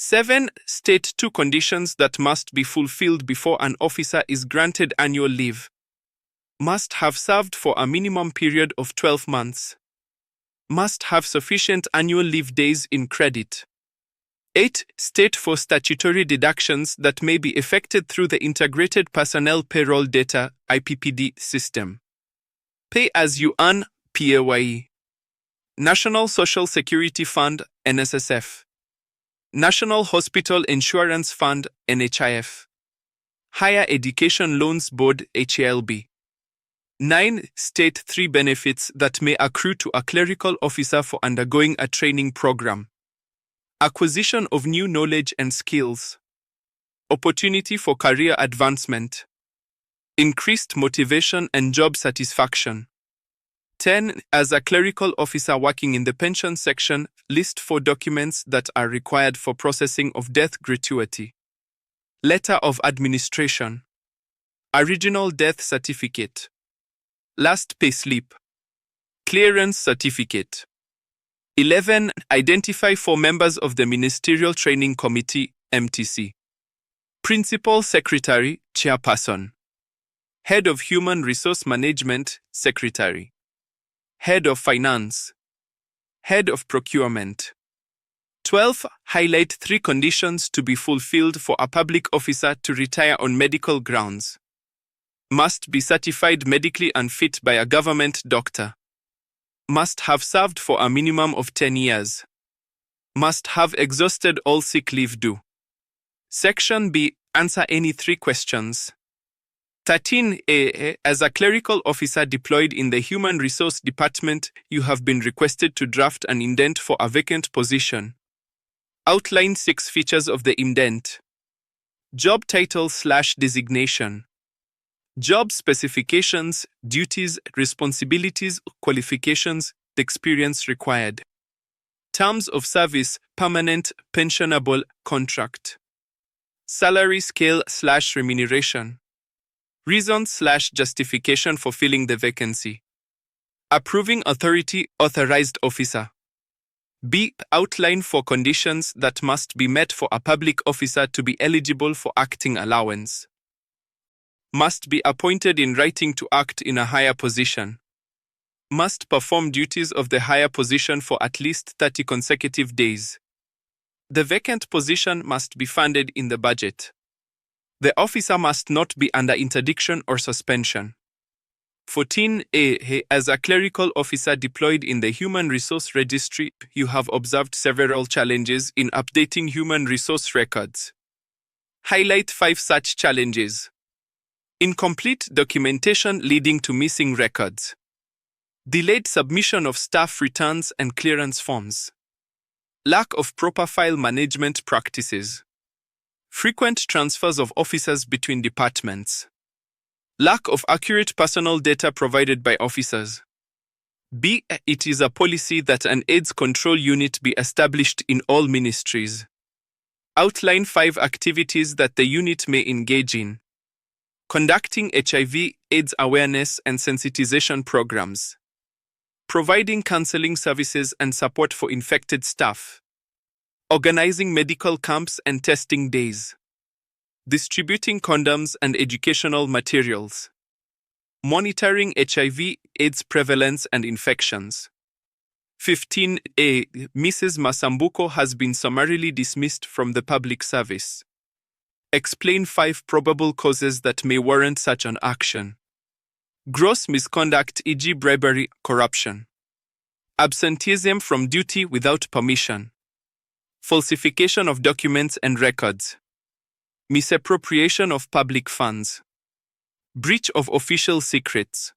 7. State 2 conditions that must be fulfilled before an officer is granted annual leave. Must have served for a minimum period of 12 months. Must have sufficient annual leave days in credit. 8. State 4 statutory deductions that may be effected through the Integrated Personnel Payroll Data (IPPD) system. Pay as you earn (PAYE). National Social Security Fund (NSSF). National Hospital Insurance Fund (NHIF). Higher Education Loans Board (HALB). 9. State 3 benefits that may accrue to a clerical officer for undergoing a training program. Acquisition of new knowledge and skills. Opportunity for career advancement. Increased motivation and job satisfaction. 10. As a clerical officer working in the pension section, list 4 documents that are required for processing of death gratuity. Letter of administration. Original death certificate. Last payslip. Clearance certificate. 11. Identify 4 members of the Ministerial Training Committee, MTC. Principal Secretary, Chairperson. Head of Human Resource Management, Secretary. Head of Finance. Head of Procurement. 12. Highlight 3 conditions to be fulfilled for a public officer to retire on medical grounds. Must be certified medically unfit by a government doctor. Must have served for a minimum of 10 years. Must have exhausted all sick leave due. Section B. Answer any 3 questions. 13A. As a clerical officer deployed in the Human Resource Department, you have been requested to draft an indent for a vacant position. Outline 6 features of the indent. Job title/designation. Job specifications, duties, responsibilities, qualifications, experience required. Terms of service, permanent, pensionable, contract. Salary scale/remuneration. Reason/justification for filling the vacancy. Approving authority, authorized officer. B. Outline 4 conditions that must be met for a public officer to be eligible for acting allowance. Must be appointed in writing to act in a higher position. Must perform duties of the higher position for at least 30 consecutive days. The vacant position must be funded in the budget. The officer must not be under interdiction or suspension. 14A. As a clerical officer deployed in the Human Resource Registry, you have observed several challenges in updating human resource records. Highlight 5 such challenges. Incomplete documentation leading to missing records. Delayed submission of staff returns and clearance forms. Lack of proper file management practices. Frequent transfers of officers between departments. Lack of accurate personal data provided by officers. B. It is a policy that an AIDS control unit be established in all ministries. Outline 5 activities that the unit may engage in. Conducting HIV/AIDS awareness and sensitization programs. Providing counseling services and support for infected staff. Organizing medical camps and testing days. Distributing condoms and educational materials. Monitoring HIV/AIDS prevalence and infections. 15A. Mrs. Masambuko has been summarily dismissed from the public service. Explain 5 probable causes that may warrant such an action. Gross misconduct, e.g. bribery, corruption. Absenteeism from duty without permission. Falsification of documents and records. Misappropriation of public funds. Breach of official secrets.